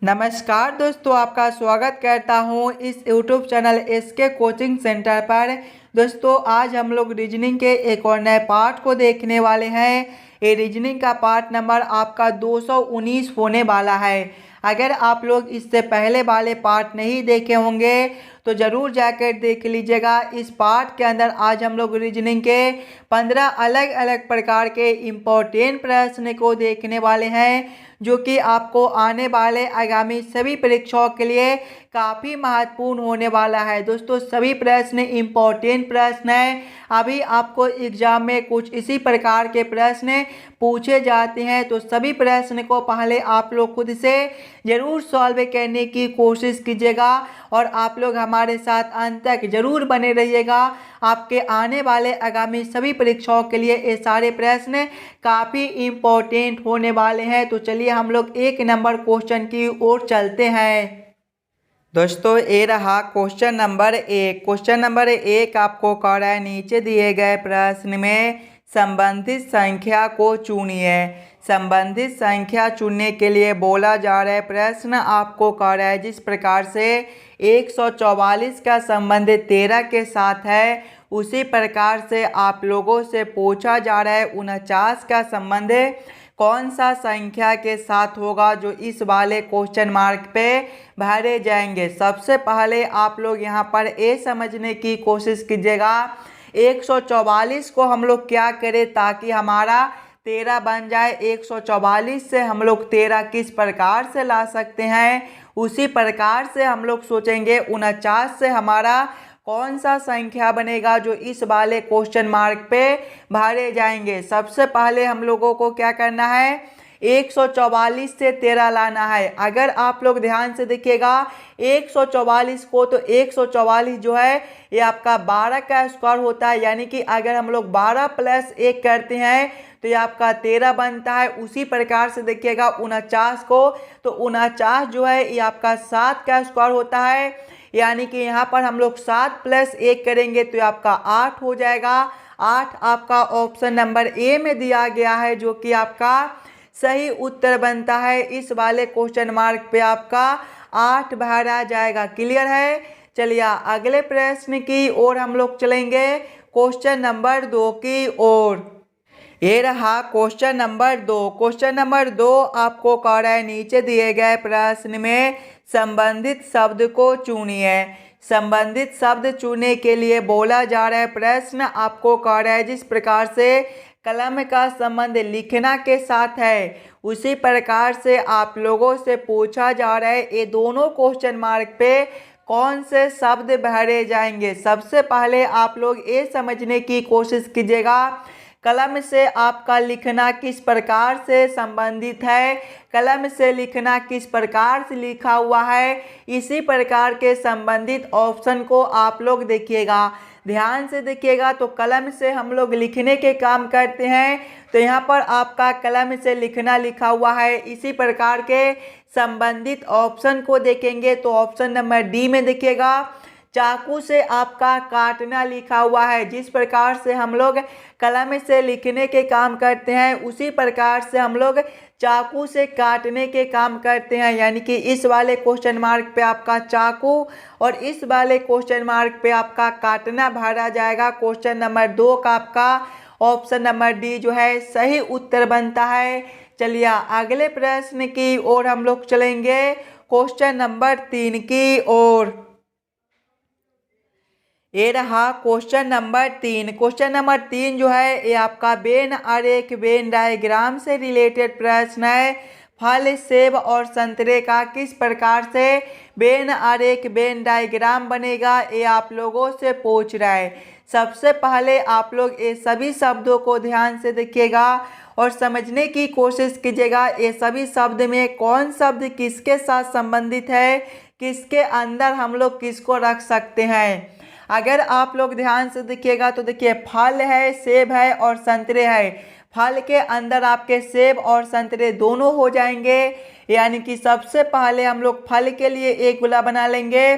नमस्कार दोस्तों, आपका स्वागत करता हूं इस YouTube channel SK coaching centre पर। दोस्तों आज हम लोग रीजनिंग के एक और नए पार्ट को देखने वाले हैं। ये रीजनिंग का पार्ट नंबर आपका 219 होने वाला है। अगर आप लोग इससे पहले वाले पार्ट नहीं देखे होंगे तो ज़रूर जाकर देख लीजिएगा। इस पार्ट के अंदर आज हम लोग रीजनिंग के 15 अलग अलग प्रकार के इम्पोर्टेंट प्रश्न को देखने वाले हैं, जो कि आपको आने वाले आगामी सभी परीक्षाओं के लिए काफ़ी महत्वपूर्ण होने वाला है। दोस्तों सभी प्रश्न इम्पोर्टेंट प्रश्न हैं। अभी आपको एग्जाम में कुछ इसी प्रकार के प्रश्न पूछे जाते हैं, तो सभी प्रश्न को पहले आप लोग खुद से ज़रूर सॉल्व करने की कोशिश कीजिएगा और आप लोग हमारे साथ अंत तक ज़रूर बने रहिएगा। आपके आने वाले आगामी सभी परीक्षाओं के लिए ये सारे प्रश्न काफ़ी इम्पोर्टेंट होने वाले हैं। तो चलिए हम लोग एक नंबर क्वेश्चन की ओर चलते हैं। दोस्तों ये रहा क्वेश्चन नंबर 1। क्वेश्चन नंबर 1 आपको कह रहा है नीचे दिए गए प्रश्न में संबंधित संख्या को चुनिए। संबंधित संख्या चुनने के लिए बोला जा रहा है, प्रश्न आपको कह रहा है जिस प्रकार से 144 का संबंध 13 के साथ है, उसी प्रकार से आप लोगों से पूछा जा रहा है 49 का संबंध कौन सा संख्या के साथ होगा, जो इस वाले क्वेश्चन मार्क पे भरे जाएंगे। सबसे पहले आप लोग यहाँ पर ये समझने की कोशिश कीजिएगा 144 को हम लोग क्या करें ताकि हमारा 13 बन जाए। 144 से हम लोग 13 किस प्रकार से ला सकते हैं, उसी प्रकार से हम लोग सोचेंगे 49 से हमारा कौन सा संख्या बनेगा जो इस वाले क्वेश्चन मार्क पे भरे जाएंगे। सबसे पहले हम लोगों को क्या करना है, 144 से 13 लाना है। अगर आप लोग ध्यान से देखिएगा 144 को, तो 144 जो है ये आपका 12 का स्क्वायर होता है, यानी कि अगर हम लोग 12 + 1 करते हैं तो ये आपका 13 बनता है। उसी प्रकार से देखिएगा 49 को, तो 49 जो है ये आपका 7 का स्क्वायर होता है, यानी कि यहाँ पर हम लोग 7 + 1 करेंगे तो आपका 8 हो जाएगा। 8 आपका ऑप्शन नंबर ए में दिया गया है, जो कि आपका सही उत्तर बनता है। इस वाले क्वेश्चन मार्क पे आपका 8 भरा जाएगा। क्लियर है। चलिए अगले प्रश्न की ओर हम लोग चलेंगे, क्वेश्चन नंबर 2 की ओर। ये रहा क्वेश्चन नंबर 2। क्वेश्चन नंबर 2 आपको कह रहा है नीचे दिए गए प्रश्न में संबंधित शब्द को चुनिए। संबंधित शब्द चुनने के लिए बोला जा रहा है, प्रश्न आपको कह रहा है जिस प्रकार से कलम का संबंध लिखना के साथ है, उसी प्रकार से आप लोगों से पूछा जा रहा है ये दोनों क्वेश्चन मार्क पे कौन से शब्द भरे जाएंगे। सबसे पहले आप लोग ये समझने की कोशिश कीजिएगा कलम से आपका लिखना किस प्रकार से संबंधित है, कलम से लिखना किस प्रकार से लिखा हुआ है, इसी प्रकार के संबंधित ऑप्शन को आप लोग देखिएगा, ध्यान से देखिएगा। तो कलम से हम लोग लिखने के काम करते हैं, तो यहाँ पर आपका कलम से लिखना लिखा हुआ है। इसी प्रकार के संबंधित ऑप्शन को देखेंगे तो ऑप्शन नंबर डी में देखिएगा चाकू से आपका काटना लिखा हुआ है। जिस प्रकार से हम लोग कलम से लिखने के काम करते हैं, उसी प्रकार से हम लोग चाकू से काटने के काम करते हैं, यानी कि इस वाले क्वेश्चन मार्क पे आपका चाकू और इस वाले क्वेश्चन मार्क पे आपका काटना भरा जाएगा। क्वेश्चन नंबर 2 का आपका ऑप्शन नंबर डी जो है सही उत्तर बनता है। चलिए अगले प्रश्न की ओर हम लोग चलेंगे, क्वेश्चन नंबर 3 की ओर। ये रहा क्वेश्चन नंबर 3। क्वेश्चन नंबर 3 जो है ये आपका वेन आरेख वेन डायग्राम से रिलेटेड प्रश्न है। फल सेब और संतरे का किस प्रकार से वेन आरेख वेन डायग्राम बनेगा, ये आप लोगों से पूछ रहा है। सबसे पहले आप लोग ये सभी शब्दों को ध्यान से देखिएगा और समझने की कोशिश कीजिएगा ये सभी शब्द में कौन शब्द किसके साथ संबंधित है, किसके अंदर हम लोग किसको रख सकते हैं। अगर आप लोग ध्यान से देखिएगा तो देखिए फल है, सेब है और संतरे है। फल के अंदर आपके सेब और संतरे दोनों हो जाएंगे, यानी कि सबसे पहले हम लोग फल के लिए एक गोला बना लेंगे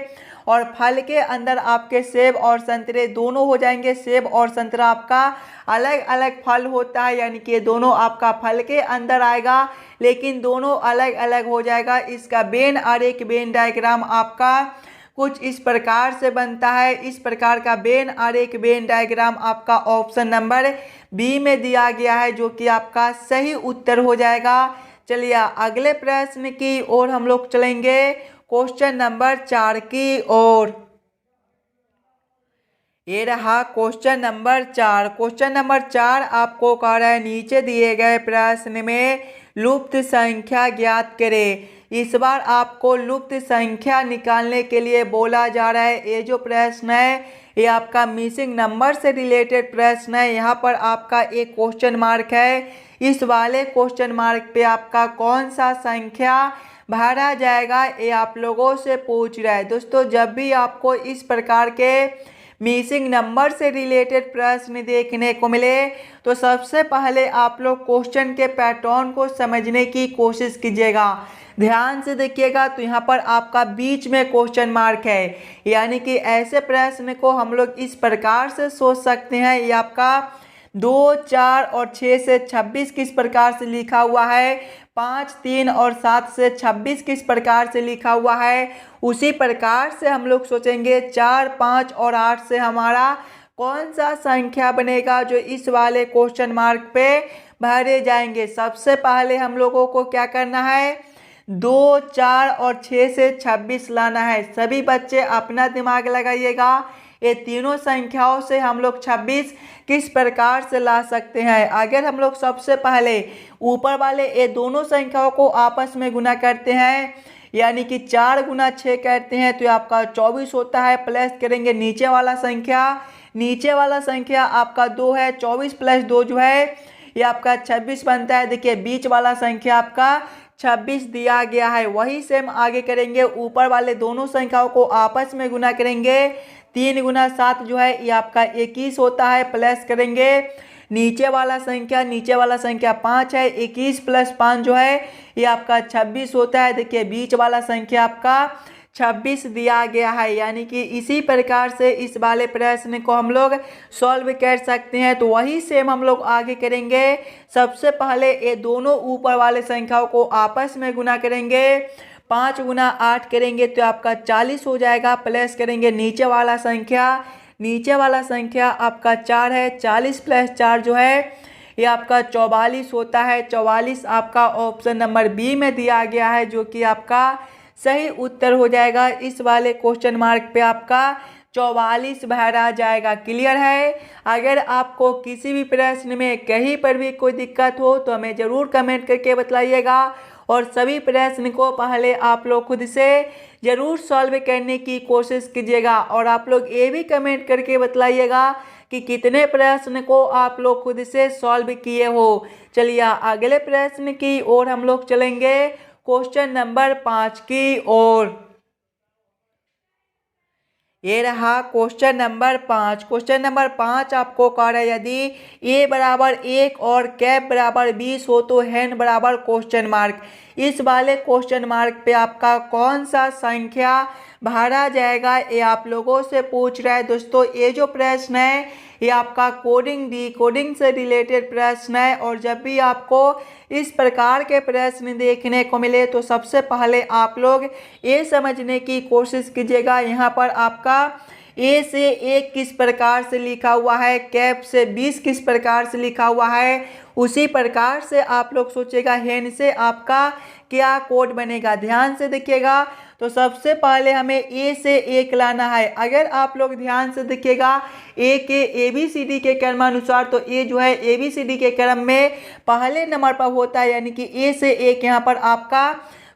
और फल के अंदर आपके सेब और संतरे दोनों हो जाएंगे। सेब और संतरा आपका अलग अलग फल होता है, यानी कि दोनों आपका फल के अंदर आएगा लेकिन दोनों अलग अलग हो जाएगा। इसका वेन और एक वेन डायग्राम आपका कुछ इस प्रकार से बनता है। इस प्रकार का वेन और एक वेन डायग्राम आपका ऑप्शन नंबर बी में दिया गया है, जो कि आपका सही उत्तर हो जाएगा। चलिए अगले प्रश्न की ओर हम लोग चलेंगे, क्वेश्चन नंबर 4 की ओर। ये रहा क्वेश्चन नंबर 4। क्वेश्चन नंबर 4 आपको कह रहा है नीचे दिए गए प्रश्न में लुप्त संख्या ज्ञात करें। इस बार आपको लुप्त संख्या निकालने के लिए बोला जा रहा है। ये जो प्रश्न है ये आपका मिसिंग नंबर से रिलेटेड प्रश्न है। यहाँ पर आपका एक क्वेश्चन मार्क है। इस वाले क्वेश्चन मार्क पे आपका कौन सा संख्या भरा जाएगा ये आप लोगों से पूछ रहा है। दोस्तों जब भी आपको इस प्रकार के मिसिंग नंबर से रिलेटेड प्रश्न देखने को मिले तो सबसे पहले आप लोग क्वेश्चन के पैटर्न को समझने की कोशिश कीजिएगा। ध्यान से देखिएगा तो यहाँ पर आपका बीच में क्वेश्चन मार्क है, यानी कि ऐसे प्रश्न को हम लोग इस प्रकार से सोच सकते हैं। ये आपका 2, 4 और 6 से 26 किस प्रकार से लिखा हुआ है, 5, 3 और 7 से 26 किस प्रकार से लिखा हुआ है, उसी प्रकार से हम लोग सोचेंगे 4, 5 और 8 से हमारा कौन सा संख्या बनेगा जो इस वाले क्वेश्चन मार्क पे भरे जाएंगे। सबसे पहले हम लोगों को क्या करना है, 2, 4 और 6 से 26 लाना है। सभी बच्चे अपना दिमाग लगाइएगा। ये तीनों संख्याओं से हम लोग 26 किस प्रकार से ला सकते हैं। अगर हम लोग सबसे पहले ऊपर वाले ये दोनों संख्याओं को आपस में गुना करते हैं, यानी कि 4 गुना 6 करते हैं तो आपका 24 होता है। प्लस करेंगे नीचे वाला संख्या आपका 2 है, 24 प्लस 2 जो है ये आपका 26 बनता है। देखिए बीच वाला संख्या आपका 26 दिया गया है। वही सेम आगे करेंगे, ऊपर वाले दोनों संख्याओं को आपस में गुना करेंगे। 3 गुना 7 जो है ये आपका 21 होता है। प्लस करेंगे नीचे वाला संख्या 5 है, 21 प्लस 5 जो है ये आपका 26 होता है। देखिए बीच वाला संख्या आपका 26 दिया गया है। यानी कि इसी प्रकार से इस वाले प्रश्न को हम लोग सॉल्व कर सकते हैं। तो वही सेम हम लोग आगे करेंगे। सबसे पहले ये दोनों ऊपर वाले संख्याओं को आपस में गुना करेंगे। 5 गुना 8 करेंगे तो आपका 40 हो जाएगा। प्लस करेंगे नीचे वाला संख्या आपका 4 है, 40 प्लस 4 जो है ये आपका 44 होता है। 44 आपका ऑप्शन नंबर बी में दिया गया है, जो कि आपका सही उत्तर हो जाएगा। इस वाले क्वेश्चन मार्क पे आपका 44 भरा जाएगा। क्लियर है। अगर आपको किसी भी प्रश्न में कहीं पर भी कोई दिक्कत हो तो हमें ज़रूर कमेंट करके बताइएगा, और सभी प्रश्न को पहले आप लोग खुद से ज़रूर सॉल्व करने की कोशिश कीजिएगा। और आप लोग ये भी कमेंट करके बताइएगा कि कितने प्रश्न को आप लोग खुद से सॉल्व किए हो। चलिए अगले प्रश्न की ओर हम लोग चलेंगे, क्वेश्चन नंबर 5 की ओर। ये रहा क्वेश्चन नंबर 5। क्वेश्चन नंबर 5 आपको कह रहा है यदि a बराबर 1 और कैप बराबर 20 हो तो हेन बराबर क्वेश्चन मार्क। इस वाले क्वेश्चन मार्क पे आपका कौन सा संख्या भरा जाएगा ये आप लोगों से पूछ रहा है। दोस्तों ये जो प्रश्न है ये आपका कोडिंग डिकोडिंग से रिलेटेड प्रश्न है। और जब भी आपको इस प्रकार के प्रश्न देखने को मिले तो सबसे पहले आप लोग ये समझने की कोशिश कीजिएगा। यहाँ पर आपका ए से 1 किस प्रकार से लिखा हुआ है, कैप से 20 किस प्रकार से लिखा हुआ है, उसी प्रकार से आप लोग सोचेगा हेन से आपका क्या कोड बनेगा। ध्यान से देखिएगा तो सबसे पहले हमें ए से 1 लाना है। अगर आप लोग ध्यान से देखिएगा ए के ABCD के क्रमानुसार तो ए जो है ABCD के क्रम में पहले नंबर पर होता है, यानी कि ए से 1 यहाँ पर आपका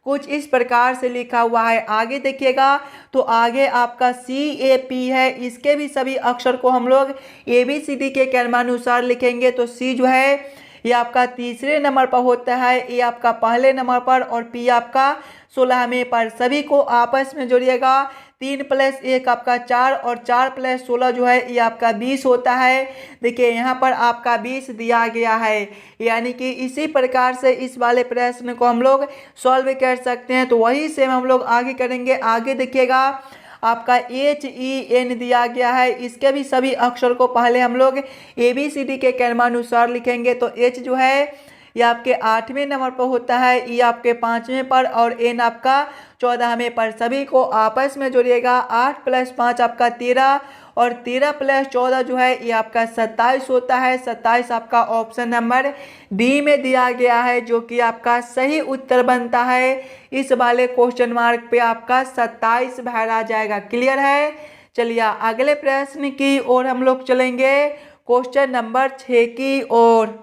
कुछ इस प्रकार से लिखा हुआ है। आगे देखिएगा तो आगे आपका CAP है, इसके भी सभी अक्षर को हम लोग ABCD के क्रमानुसार लिखेंगे। तो C जो है ये आपका तीसरे नंबर पर होता है, ए आपका पहले नंबर पर और P आपका 16वें पर। सभी को आपस में जोड़िएगा। 3 प्लस 1 आपका 4 और 4 प्लस 16 जो है ये आपका 20 होता है। देखिए यहाँ पर आपका 20 दिया गया है। यानी कि इसी प्रकार से इस वाले प्रश्न को हम लोग सॉल्व कर सकते हैं। तो वही सेम हम लोग आगे करेंगे। आगे देखिएगा आपका HEN दिया गया है। इसके भी सभी अक्षर को पहले हम लोग ABCD के क्रमानुसार लिखेंगे। तो H जो है ये आपके 8वें नंबर पर होता है, E आपके 5वें पर और N आपका 14वें पर। सभी को आपस में जोड़िएगा। 8 + 5 आपका 13 और 13 + 14 जो है ये आपका 27 होता है। 27 आपका ऑप्शन नंबर डी में दिया गया है, जो कि आपका सही उत्तर बनता है। इस वाले क्वेश्चन मार्क पे आपका 27 भरा जाएगा। क्लियर है। चलिए अगले प्रश्न की ओर हम लोग चलेंगे, क्वेश्चन नंबर 6 की ओर।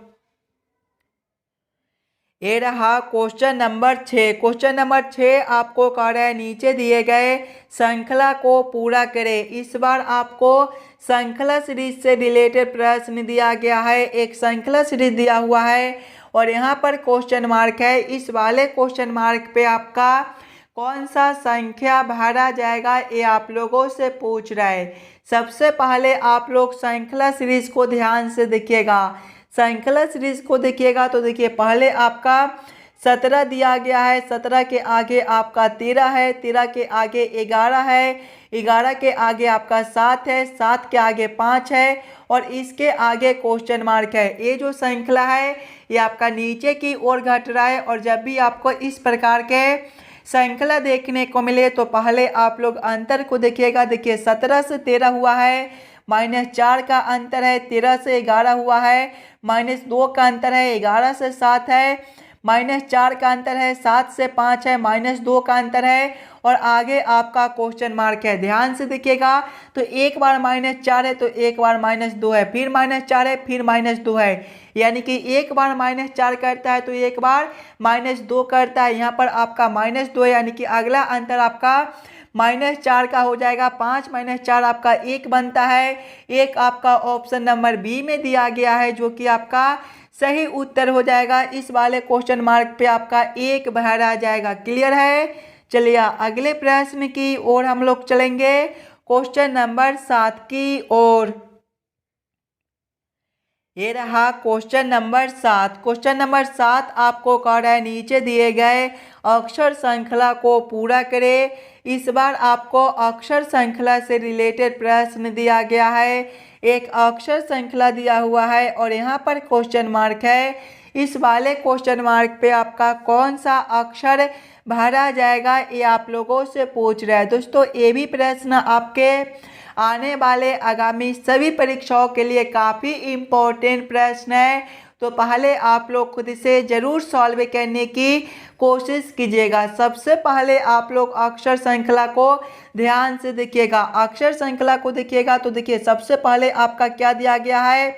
ये रहा क्वेश्चन नंबर 6। क्वेश्चन नंबर 6 आपको कह रहा है नीचे दिए गए श्रृंखला को पूरा करें। इस बार आपको श्रृंखला सीरीज से रिलेटेड प्रश्न दिया गया है। एक श्रृंखला सीरीज दिया हुआ है और यहाँ पर क्वेश्चन मार्क है। इस वाले क्वेश्चन मार्क पे आपका कौन सा संख्या भरा जाएगा ये आप लोगों से पूछ रहा है। सबसे पहले आप लोग श्रृंखला सीरीज को ध्यान से देखिएगा। श्रृंखला सीरीज को देखिएगा तो देखिए पहले आपका 17 दिया गया है, 17 के आगे आपका 13 है, 13 के आगे 11 है, 11 के आगे आपका 7 है, 7 के आगे 5 है और इसके आगे क्वेश्चन मार्क है। ये जो श्रृंखला है ये आपका नीचे की ओर घट रहा है। और जब भी आपको इस प्रकार के श्रृंखला देखने को मिले तो पहले आप लोग अंतर को देखिएगा। देखिए 17 से 13 हुआ है, -4 का अंतर है। 13 से 11 हुआ है, -2 का अंतर है। 11 से 7 है, -4 का अंतर है। 7 से 5 है, -2 का अंतर है और आगे आपका क्वेश्चन मार्क है। ध्यान से देखिएगा तो एक बार -4 है तो एक बार -2 है, फिर -4 है, फिर -2 है। यानी कि एक बार -4 करता है तो एक बार -2 करता है। यहाँ पर आपका -2 है, यानी कि अगला अंतर आपका -4 का हो जाएगा। 5 - 4 आपका 1 बनता है। एक आपका ऑप्शन नंबर बी में दिया गया है, जो कि आपका सही उत्तर हो जाएगा। इस वाले क्वेश्चन मार्क पे आपका 1 भरा जाएगा। क्लियर है। चलिए अगले प्रश्न की ओर हम लोग चलेंगे, क्वेश्चन नंबर 7 की ओर। ये रहा क्वेश्चन नंबर 7। क्वेश्चन नंबर 7 आपको कह रहा है नीचे दिए गए अक्षर श्रृंखला को पूरा करें। इस बार आपको अक्षर श्रृंखला से रिलेटेड प्रश्न दिया गया है। एक अक्षर श्रृंखला दिया हुआ है और यहाँ पर क्वेश्चन मार्क है। इस वाले क्वेश्चन मार्क पे आपका कौन सा अक्षर भरा जाएगा ये आप लोगों से पूछ रहा है। दोस्तों ये भी प्रश्न आपके आने वाले आगामी सभी परीक्षाओं के लिए काफ़ी इम्पोर्टेंट प्रश्न है। तो पहले आप लोग खुद से ज़रूर सॉल्व करने की कोशिश कीजिएगा। सबसे पहले आप लोग अक्षर श्रृंखला को ध्यान से देखिएगा। अक्षर श्रृंखला को देखिएगा तो देखिए सबसे पहले आपका क्या दिया गया है।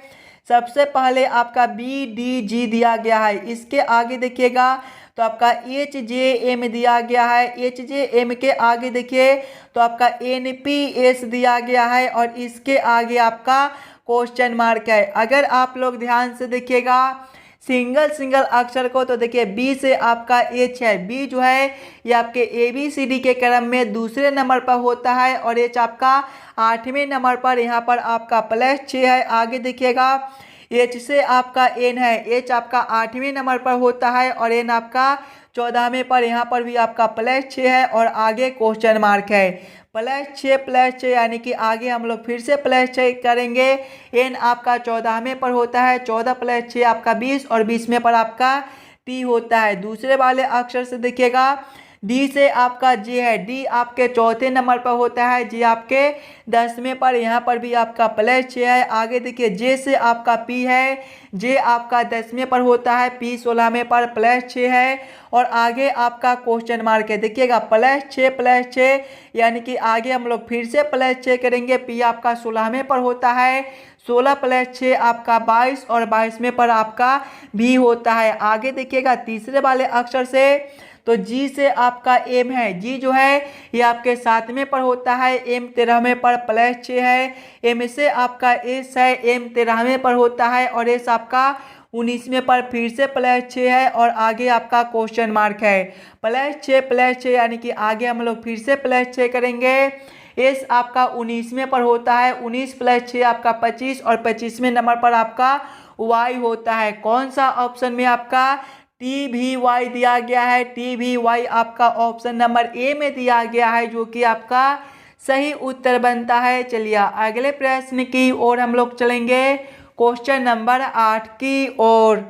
सबसे पहले आपका BDG दिया गया है। इसके आगे देखिएगा तो आपका HJM दिया गया है। HJM के आगे देखिए तो आपका NPS दिया गया है और इसके आगे आपका क्वेश्चन मार्क है। अगर आप लोग ध्यान से देखिएगा सिंगल अक्षर को तो देखिए B से आपका H है। B जो है ये आपके ABCD के क्रम में दूसरे नंबर पर होता है और H आपका 8वें नंबर पर। यहाँ पर आपका +6 है। आगे देखिएगा H से आपका N है। H आपका 8वें नंबर पर होता है और N आपका 14वें पर। यहाँ पर भी आपका +6 है और आगे क्वेश्चन मार्क है। +6 यानी कि आगे हम लोग फिर से +6 करेंगे। N आपका 14वें पर होता है। 14 + 6 आपका 20 और 20वें पर आपका T होता है। दूसरे वाले अक्षर से देखिएगा D से आपका J है। D आपके चौथे नंबर पर होता है। J आपके 10वें पर। यहाँ पर भी आपका +6 है। आगे देखिए J से आपका P है। J आपका 10वें पर होता है। P 16वें पर +6 है और आगे आपका क्वेश्चन मार्क है। देखिएगा +6 यानी कि आगे हम लोग फिर से +6 करेंगे। P आपका 16वें पर होता है। 16 + 6 आपका 22 और 22वें पर आपका B होता है। आगे देखिएगा तीसरे वाले अक्षर से तो G से आपका M है। G जो है ये आपके 7वें पर होता है। M 13वें पर +6 है। M से आपका S है। M 13वें पर होता है और S आपका 19वें पर फिर से +6 है और आगे आपका क्वेश्चन मार्क है। +6 यानी कि आगे हम लोग फिर से +6 करेंगे। S आपका 19वें पर होता है। 19 + 6 आपका 25 और 25वें नंबर पर आपका Y होता है। कौन सा ऑप्शन में आपका TVY दिया गया है। TVY आपका ऑप्शन नंबर A में दिया गया है, जो कि आपका सही उत्तर बनता है। चलिए अगले प्रश्न की ओर हम लोग चलेंगे, क्वेश्चन नंबर 8 की ओर।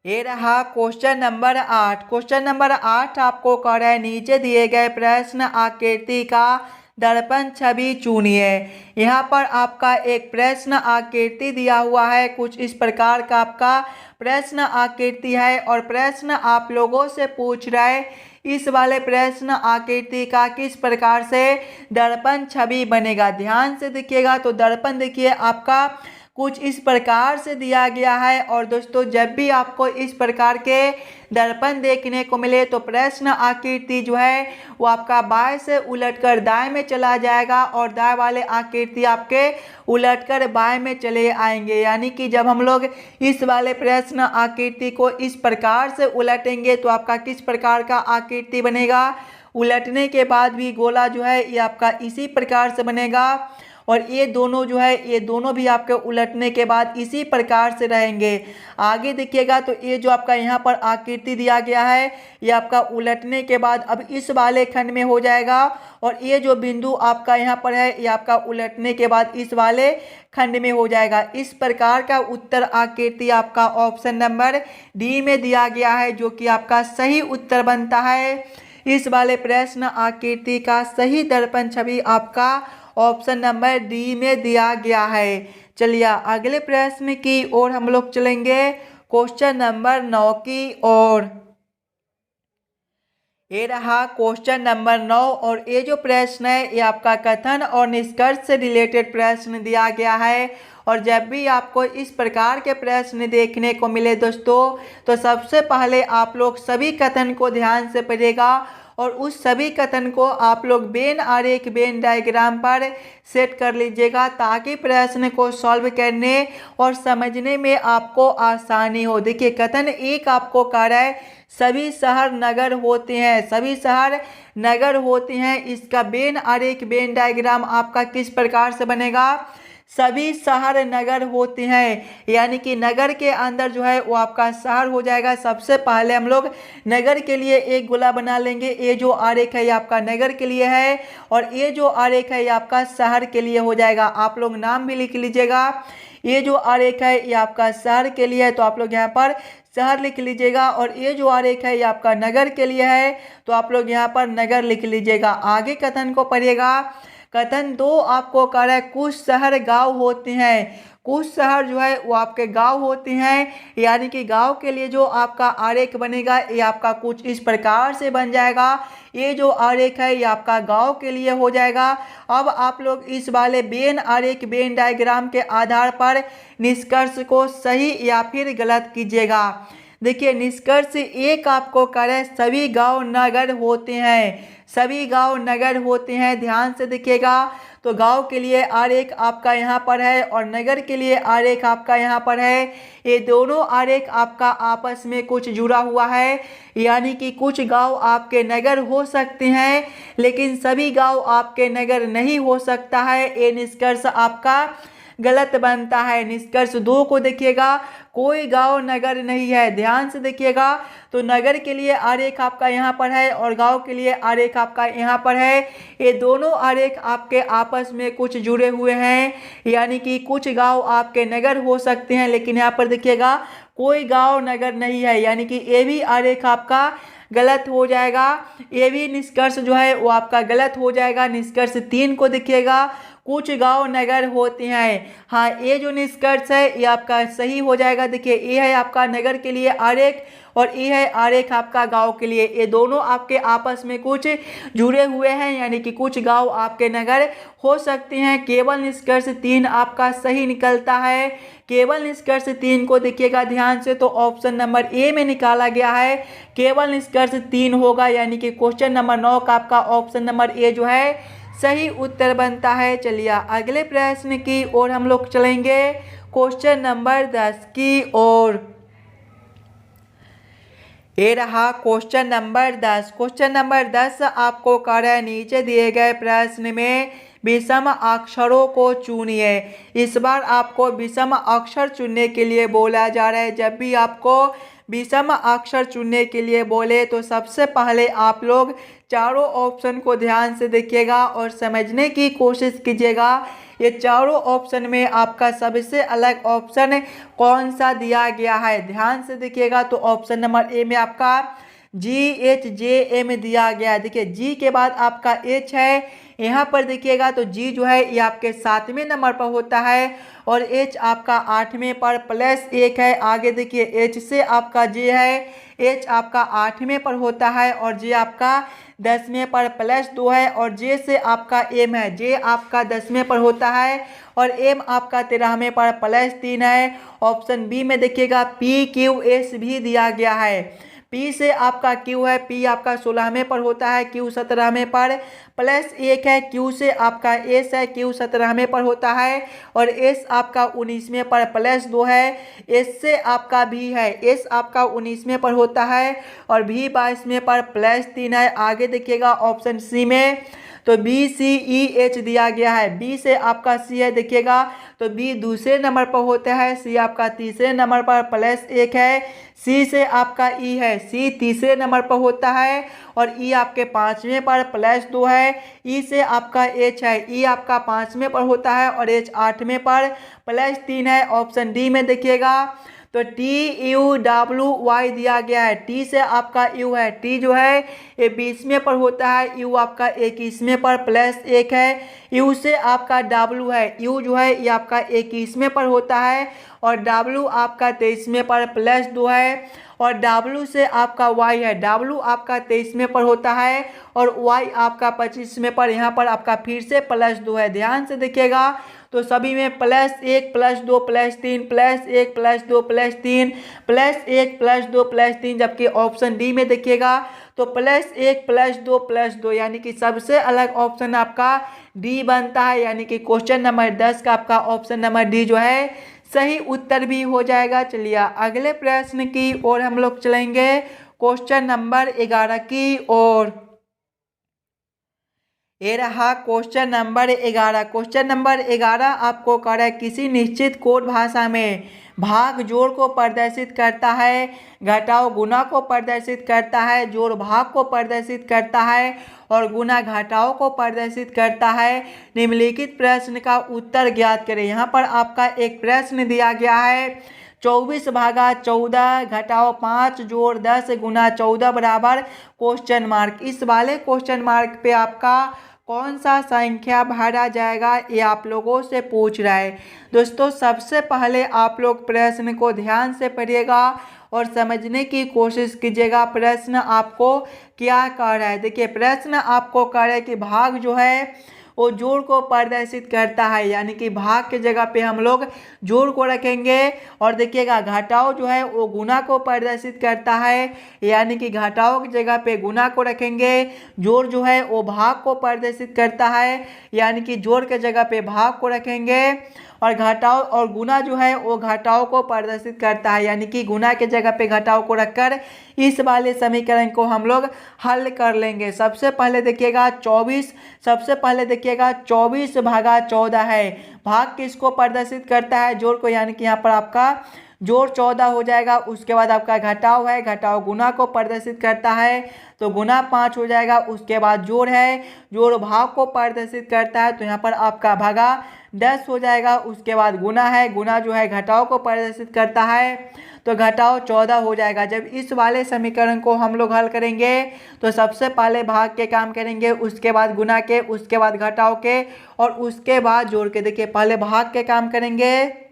ये रहा क्वेश्चन नंबर 8। क्वेश्चन नंबर 8 आपको कह रहा है, नीचे दिए गए प्रश्न आकृति का दर्पण छवि चुनिए। यहाँ पर आपका एक प्रश्न आकृति दिया हुआ है, कुछ इस प्रकार का आपका प्रश्न आकृति है और प्रश्न आप लोगों से पूछ रहा है इस वाले प्रश्न आकृति का किस प्रकार से दर्पण छवि बनेगा। ध्यान से देखिएगा तो दर्पण देखिए आपका कुछ इस प्रकार से दिया गया है। और दोस्तों जब भी आपको इस प्रकार के दर्पण देखने को मिले तो प्रश्न आकृति जो है वो आपका बाएं से उलटकर दाएं में चला जाएगा और दाएं वाले आकृति आपके उलटकर बाएं में चले आएंगे। यानी कि जब हम लोग इस वाले प्रश्न आकृति को इस प्रकार से उलटेंगे तो आपका किस प्रकार का आकृति बनेगा। उलटने के बाद भी गोला जो है ये आपका इसी प्रकार से बनेगा और ये दोनों जो है ये दोनों भी आपके उलटने के बाद इसी प्रकार से रहेंगे। आगे देखिएगा तो ये जो आपका यहाँ पर आकृति दिया गया है ये आपका उलटने के बाद अब इस वाले खंड में हो जाएगा और ये जो बिंदु आपका यहाँ पर है ये आपका उलटने के बाद इस वाले खंड में हो जाएगा। इस प्रकार का उत्तर आकृति आपका ऑप्शन नंबर डी में दिया गया है, जो कि आपका सही उत्तर बनता है। इस वाले प्रश्न आकृति का सही दर्पण छवि आपका ऑप्शन नंबर डी में दिया गया है। चलिए अगले प्रश्न की ओर हम लोग चलेंगे, क्वेश्चन नंबर 9 की ओर। ये रहा क्वेश्चन नंबर 9 और ये जो प्रश्न है ये आपका कथन और निष्कर्ष से रिलेटेड प्रश्न दिया गया है। और जब भी आपको इस प्रकार के प्रश्न देखने को मिले दोस्तों तो सबसे पहले आप लोग सभी कथन को ध्यान से पढ़िएगा और उस सभी कथन को आप लोग वेन आरेख वेन डायग्राम पर सेट कर लीजिएगा ताकि प्रश्न को सॉल्व करने और समझने में आपको आसानी हो। देखिए कथन एक आपको कह रहा है सभी शहर नगर होते हैं, सभी शहर नगर होते हैं। इसका वेन आरेख वेन डायग्राम आपका किस प्रकार से बनेगा। सभी शहर नगर होते हैं, यानी कि नगर के अंदर जो है वो आपका शहर हो जाएगा। सबसे पहले हम लोग नगर के लिए एक गोला बना लेंगे। ये जो आरेख है ये आपका नगर के लिए है और ये जो आरेख है ये आपका शहर के लिए हो जाएगा। आप लोग नाम भी लिख लीजिएगा। ये जो आरेख है ये आपका शहर के लिए है तो आप लोग यहाँ पर शहर लिख लीजिएगा और ये जो आरेख है ये आपका नगर के लिए है तो आप लोग यहाँ पर नगर लिख लीजिएगा। आगे कथन को पढ़िएगा। कथन 2 आपको कह रहा है कुछ शहर गांव होते हैं। कुछ शहर जो है वो आपके गांव होते हैं, यानी कि गांव के लिए जो आपका आरेख बनेगा ये आपका कुछ इस प्रकार से बन जाएगा। ये जो आरेख है ये आपका गांव के लिए हो जाएगा। अब आप लोग इस वाले वेन आरेख वेन डायग्राम के आधार पर निष्कर्ष को सही या फिर गलत कीजिएगा। देखिए निष्कर्ष एक आपको कह रहा है सभी गांव नगर होते हैं, सभी गांव नगर होते हैं। ध्यान से देखिएगा तो गांव के लिए आरेख आपका यहाँ पर है और नगर के लिए आरेख आपका यहाँ पर है। ये दोनों आरेख आपका आपस में कुछ जुड़ा हुआ है, यानी कि कुछ गांव आपके नगर हो सकते हैं लेकिन सभी गांव आपके नगर नहीं हो सकता है। ये निष्कर्ष आपका गलत बनता है। निष्कर्ष 2 को देखिएगा, कोई गांव नगर नहीं है। ध्यान से देखिएगा तो नगर के लिए आरेख आपका यहाँ पर है और गांव के लिए आरेख आपका यहाँ पर है। ये दोनों आरेख आपके आपस में कुछ जुड़े हुए हैं, यानी कि कुछ गांव आपके नगर हो सकते हैं लेकिन यहाँ पर देखिएगा कोई गांव नगर नहीं है, यानी कि ये भी आरेख आपका गलत हो जाएगा। ये भी निष्कर्ष जो है वो आपका गलत हो जाएगा। निष्कर्ष 3 को देखिएगा, कुछ गांव नगर होते हैं। हाँ ये जो निष्कर्ष है ये आपका सही हो जाएगा। देखिए ये है आपका नगर के लिए आरेख और ये है आरेख आपका गांव के लिए। ये दोनों आपके आपस में कुछ जुड़े हुए हैं, यानी कि कुछ गांव आपके नगर हो सकते हैं। केवल निष्कर्ष 3 आपका सही निकलता है। केवल निष्कर्ष 3 को देखिएगा ध्यान से तो ऑप्शन नंबर ए में निकाला गया है। केवल निष्कर्ष 3 होगा, यानी कि क्वेश्चन नंबर 9 का आपका ऑप्शन नंबर ए जो है सही उत्तर बनता है। चलिए अगले प्रश्न की ओर हम लोग चलेंगे, क्वेश्चन नंबर 10 की ओर। ये रहा क्वेश्चन नंबर 10। क्वेश्चन नंबर 10 आपको कह रहा है नीचे दिए गए प्रश्न में विषम अक्षरों को चुनिए। इस बार आपको विषम अक्षर चुनने के लिए बोला जा रहा है। जब भी आपको विषम अक्षर चुनने के लिए बोले तो सबसे पहले आप लोग चारों ऑप्शन को ध्यान से देखिएगा और समझने की कोशिश कीजिएगा। ये चारों ऑप्शन में आपका सबसे अलग ऑप्शन कौन सा दिया गया है, ध्यान से देखिएगा। तो ऑप्शन नंबर ए में आपका GHJM दिया गया है। देखिए जी के बाद आपका H है, यहाँ पर देखिएगा तो जी जो है ये आपके 7वें नंबर पर होता है और H आपका 8वें पर +1 है। आगे देखिए H से आपका J है, H आपका 8वें पर होता है और J आपका 10वें पर +2 है और J से आपका M है, J आपका 10वें पर होता है और M आपका 13वें पर +3 है। ऑप्शन बी में देखिएगा PQS भी दिया गया है। P से आपका Q है, P आपका 16वें पर होता है, Q 17वें पर +1 है। Q से आपका S है, Q 17वें पर होता है और S आपका 19वें पर +2 है। S से आपका V है, S आपका 19वें पर होता है और V 22वें पर +3 है। आगे देखिएगा ऑप्शन सी में तो BCEH दिया गया है। B से आपका C है, देखिएगा तो B दूसरे नंबर पर होता है, C आपका तीसरे नंबर पर +1 है। C से आपका E है, C तीसरे नंबर पर होता है और E आपके 5वें पर +2 है। E से आपका H है, E आपका 5वें पर होता है और H 8वें पर +3 है। ऑप्शन डी में देखिएगा तो TUWY दिया गया है। T से आपका U है, T जो है ये 20वें पर होता है, U आपका 21वें पर +1 है। U से आपका W है, U जो है ये आपका 21वें पर होता है और W आपका 23वें पर +2 है और W से आपका Y है, W आपका 23वें पर होता है और Y आपका 25वें पर, यहाँ पर आपका फिर से +2 है। ध्यान से देखिएगा तो सभी में +1 +2 +3 +1 +2 +3 +1 +2 +3, जबकि ऑप्शन डी में देखिएगा तो +1 +2 +2 यानी कि सबसे अलग ऑप्शन आपका डी बनता है। यानी कि क्वेश्चन नंबर 10 का आपका ऑप्शन नंबर डी जो है सही उत्तर भी हो जाएगा। चलिए अगले प्रश्न की ओर हम लोग चलेंगे, क्वेश्चन नंबर 11 की ओर। ये रहा क्वेश्चन नंबर 11। क्वेश्चन नंबर 11 आपको कह रहा है किसी निश्चित कोड भाषा में भाग जोड़ को प्रदर्शित करता है, घटाव गुणा को प्रदर्शित करता है, जोड़ भाग को प्रदर्शित करता है और गुणा घटाव को प्रदर्शित करता है। निम्नलिखित प्रश्न का उत्तर ज्ञात करें। यहाँ पर आपका एक प्रश्न दिया गया है 24/14 घटाव 5 जोड़ 10 गुना 14 बराबर क्वेश्चन मार्क। इस वाले क्वेश्चन मार्क पे आपका कौन सा संख्या भरा जाएगा ये आप लोगों से पूछ रहा है। दोस्तों सबसे पहले आप लोग प्रश्न को ध्यान से पढ़िएगा और समझने की कोशिश कीजिएगा प्रश्न आपको क्या कह रहा है। देखिए प्रश्न आपको कह रहा है कि भाग जो है वो जोड़ को प्रदर्शित करता है, यानी कि भाग के जगह पे हम लोग जोड़ को रखेंगे और देखिएगा घटाव जो है वो गुणा को प्रदर्शित करता है, यानी कि घटाव की जगह पे गुणा को रखेंगे। जोड़ जो है वो भाग को प्रदर्शित करता है, यानी कि जोड़ के जगह पे भाग को रखेंगे और घटाव और गुणा जो है वो घटाव को प्रदर्शित करता है, यानी कि गुणा के जगह पे घटाव को रखकर इस वाले समीकरण को हम लोग हल कर लेंगे। सबसे पहले देखिएगा 24/14 है। भाग किसको प्रदर्शित करता है? जोड़ को, यानी कि यहाँ पर आपका जोड़ 14 हो जाएगा। उसके बाद आपका घटाव है, घटाव गुणा को प्रदर्शित करता है तो गुणा 5 हो जाएगा। उसके बाद जोड़ है, जोड़ भाग को प्रदर्शित करता है तो यहाँ पर आपका भागा 10 हो जाएगा। उसके बाद गुणा है, गुणा जो है घटाव को प्रदर्शित करता है तो घटाव 14 हो जाएगा। जब इस वाले समीकरण को हम लोग हल करेंगे तो सबसे पहले भाग के काम करेंगे, उसके बाद गुणा के, उसके बाद घटाव के और उसके बाद जोड़ के। देखिए पहले भाग के काम करेंगे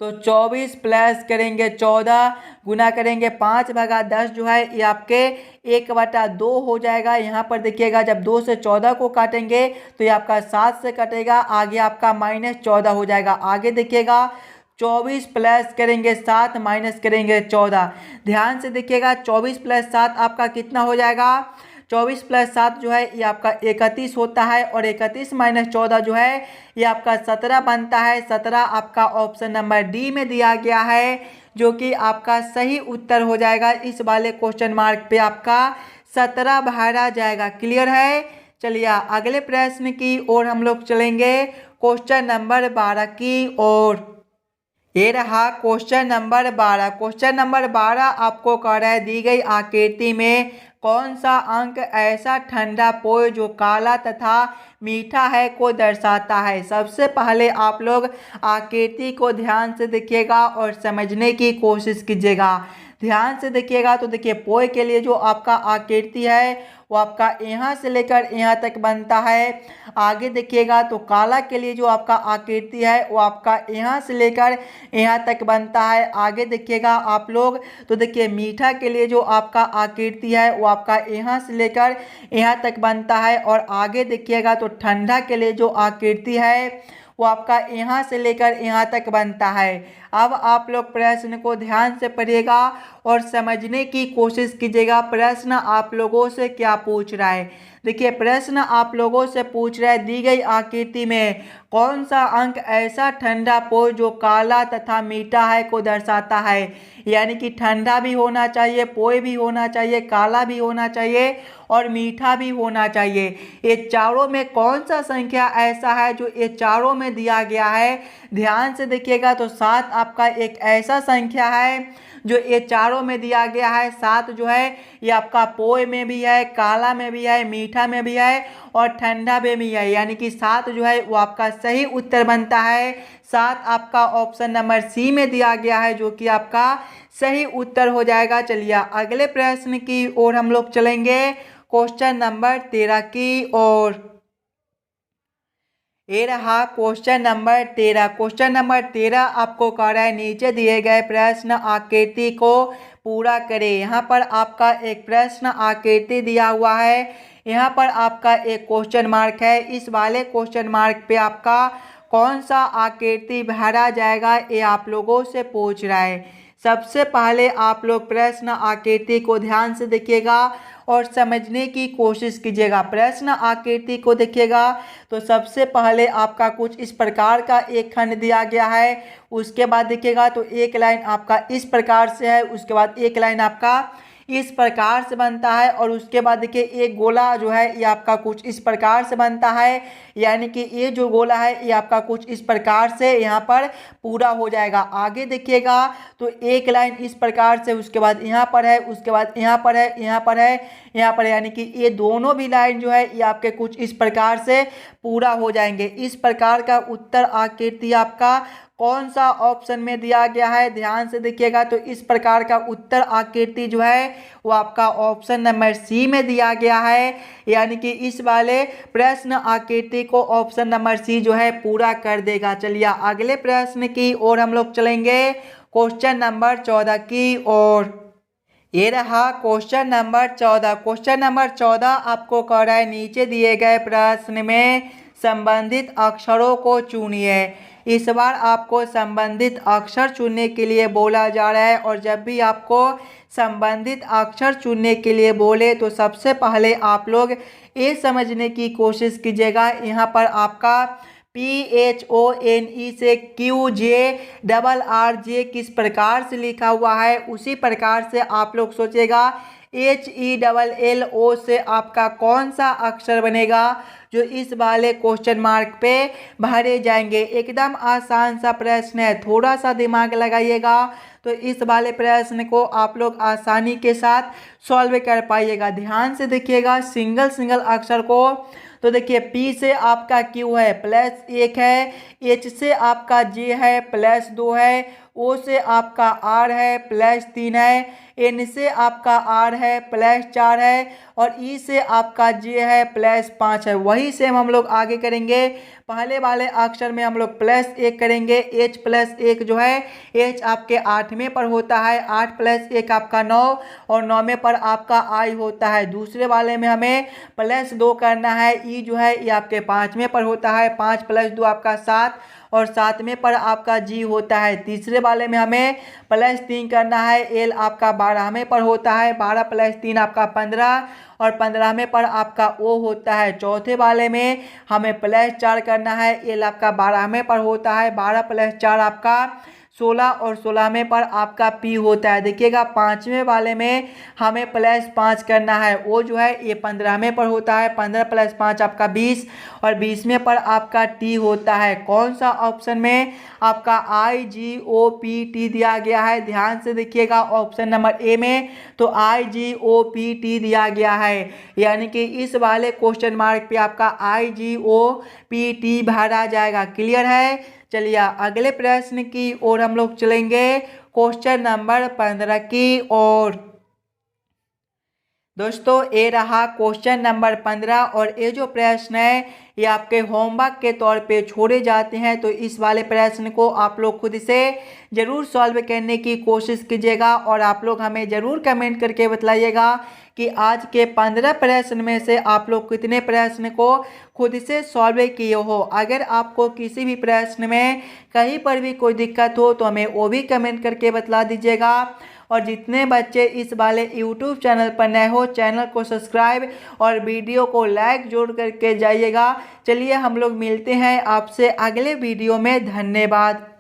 तो 24 प्लस करेंगे 14 गुना करेंगे 5/10 जो है ये आपके 1/2 हो जाएगा। यहाँ पर देखिएगा जब 2 से 14 को काटेंगे तो ये आपका 7 से कटेगा, आगे आपका -14 हो जाएगा। आगे देखिएगा 24 प्लस करेंगे 7 माइनस करेंगे 14। ध्यान से देखिएगा 24 प्लस 7 आपका कितना हो जाएगा? 24 प्लस 7 जो है ये आपका 31 होता है और 31 माइनस 14 जो है ये आपका 17 बनता है। 17 आपका ऑप्शन नंबर डी में दिया गया है जो कि आपका सही उत्तर हो जाएगा। इस वाले क्वेश्चन मार्क पे आपका 17 भरा जाएगा। क्लियर है? चलिए अगले प्रश्न की ओर हम लोग चलेंगे, क्वेश्चन नंबर 12 की ओर। ये रहा क्वेश्चन नंबर 12। क्वेश्चन नंबर 12 आपको कह रहा है दी गई आकृति में कौन सा अंक ऐसा ठंडा पेय जो काला तथा मीठा है को दर्शाता है। सबसे पहले आप लोग आकृति को ध्यान से देखिएगा और समझने की कोशिश कीजिएगा। ध्यान से देखिएगा तो देखिए पोय के लिए जो आपका आकृति है वो आपका यहाँ से लेकर यहाँ तक बनता है। आगे देखिएगा तो काला के लिए जो आपका आकृति है वो आपका यहाँ से लेकर यहाँ तक बनता है। आगे देखिएगा आप लोग तो देखिए मीठा के लिए जो आपका आकृति है वो आपका यहाँ से लेकर यहाँ तक बनता है। और आगे देखिएगा तो ठंडा के लिए जो आकृति है वो आपका यहाँ से लेकर यहाँ तक बनता है। अब आप लोग प्रश्न को ध्यान से पढ़िएगा और समझने की कोशिश कीजिएगा प्रश्न आप लोगों से क्या पूछ रहा है। देखिए प्रश्न आप लोगों से पूछ रहा है दी गई आकृति में कौन सा अंक ऐसा ठंडा पेय जो काला तथा मीठा है को दर्शाता है। यानी कि ठंडा भी होना चाहिए, पेय भी होना चाहिए, काला भी होना चाहिए और मीठा भी होना चाहिए। ये चारों में कौन सा संख्या ऐसा है जो ये चारों में दिया गया है। ध्यान से देखिएगा तो 7 आपका एक ऐसा संख्या है जो ये चारों में दिया गया है। 7 जो है ये आपका पोय में भी है, काला में भी है, मीठा में भी है और ठंडा में भी है। यानी कि 7 जो है वो आपका सही उत्तर बनता है। 7 आपका ऑप्शन नंबर सी में दिया गया है जो कि आपका सही उत्तर हो जाएगा। चलिए अगले प्रश्न की ओर हम लोग चलेंगे क्वेश्चन नंबर 13 की ओर। ये रहा क्वेश्चन नंबर 13। क्वेश्चन नंबर 13 आपको कह रहा है नीचे दिए गए प्रश्न आकृति को पूरा करें। यहाँ पर आपका एक प्रश्न आकृति दिया हुआ है, यहाँ पर आपका एक क्वेश्चन मार्क है। इस वाले क्वेश्चन मार्क पे आपका कौन सा आकृति भरा जाएगा ये आप लोगों से पूछ रहा है। सबसे पहले आप लोग प्रश्न आकृति को ध्यान से देखिएगा और समझने की कोशिश कीजिएगा। प्रश्न आकृति को देखिएगा तो सबसे पहले आपका कुछ इस प्रकार का एक खंड दिया गया है। उसके बाद देखिएगा तो एक लाइन आपका इस प्रकार से है, उसके बाद एक लाइन आपका इस प्रकार से बनता है और उसके बाद देखिए एक गोला जो है ये आपका कुछ इस प्रकार से बनता है। यानी कि ये जो गोला है ये आपका कुछ इस प्रकार से यहाँ पर पूरा हो जाएगा। आगे देखिएगा तो एक लाइन इस प्रकार से, उसके बाद यहाँ पर है, उसके बाद यहाँ पर है, यहाँ पर है, यहाँ पर, यानी कि ये दोनों भी लाइन जो है ये आपके कुछ इस प्रकार से पूरा हो जाएंगे। इस प्रकार का उत्तर आकृति आपका कौन सा ऑप्शन में दिया गया है। ध्यान से देखिएगा तो इस प्रकार का उत्तर आकृति जो है वो आपका ऑप्शन नंबर सी में दिया गया है। यानी कि इस वाले प्रश्न आकृति को ऑप्शन नंबर सी जो है पूरा कर देगा। चलिए अगले प्रश्न की ओर हम लोग चलेंगे क्वेश्चन नंबर 14 की ओर। ये रहा क्वेश्चन नंबर 14। क्वेश्चन नंबर 14 आपको कह रहा है नीचे दिए गए प्रश्न में संबंधित अक्षरों को चुनिए। इस बार आपको संबंधित अक्षर चुनने के लिए बोला जा रहा है और जब भी आपको संबंधित अक्षर चुनने के लिए बोले तो सबसे पहले आप लोग ये समझने की कोशिश कीजिएगा यहाँ पर आपका PHONE से QJRRJ किस प्रकार से लिखा हुआ है, उसी प्रकार से आप लोग सोचेगा HELLO से आपका कौन सा अक्षर बनेगा जो इस वाले क्वेश्चन मार्क पे भरे जाएंगे। एकदम आसान सा प्रश्न है, थोड़ा सा दिमाग लगाइएगा तो इस वाले प्रश्न को आप लोग आसानी के साथ सॉल्व कर पाइएगा। ध्यान से देखिएगा सिंगल सिंगल अक्षर को। तो देखिए P से आपका Q है +1 है, H से आपका J है +2 है, O से आपका R है +3 है, N से आपका R है +4 है और E से आपका J है +5 है। वही सेम हम लोग आगे करेंगे। पहले वाले अक्षर में हम लोग +1 करेंगे। H +1 जो है H आपके 8वें पर होता है, 8 + 1 आपका 9 और 9वें पर आपका I होता है। दूसरे वाले में हमें +2 करना है। E जो है ये आपके 5वें पर होता है, 5 + 2 आपका 7 और 7वें पर आपका G होता है। तीसरे वाले में हमें +3 करना है। L आपका 12वें पर होता है, 12 + 3 आपका 15 और 15वें पर आपका O होता है। चौथे वाले में हमें +4 करना है। L आपका 12वें पर होता है, 12 + 4 आपका 16 और 16वें पर आपका पी होता है। देखिएगा 5वें वाले में हमें +5 करना है, वो जो है ये 15वें पर होता है। 15 + 5 आपका 20 और 20वें पर आपका टी होता है। कौन सा ऑप्शन में आपका IGOPT दिया गया है, ध्यान से देखिएगा ऑप्शन नंबर ए में तो IGOPT दिया गया है, यानी कि इस वाले क्वेश्चन मार्क पे आपका IGOPT भरा जाएगा। क्लियर है। चलिए अगले प्रश्न की ओर हम लोग चलेंगे, क्वेश्चन नंबर 15 की ओर। दोस्तों ये रहा क्वेश्चन नंबर 15 और ये जो प्रश्न है ये आपके होमवर्क के तौर पे छोड़े जाते हैं, तो इस वाले प्रश्न को आप लोग खुद से ज़रूर सॉल्व करने की कोशिश कीजिएगा और आप लोग हमें ज़रूर कमेंट करके बताइएगा कि आज के 15 प्रश्न में से आप लोग कितने प्रश्न को खुद से सॉल्व किए हो। अगर आपको किसी भी प्रश्न में कहीं पर भी कोई दिक्कत हो तो हमें वो भी कमेंट करके बता दीजिएगा। और जितने बच्चे इस वाले YouTube चैनल पर नए हो, चैनल को सब्सक्राइब और वीडियो को लाइक जोड़ करके जाइएगा। चलिए हम लोग मिलते हैं आपसे अगले वीडियो में। धन्यवाद।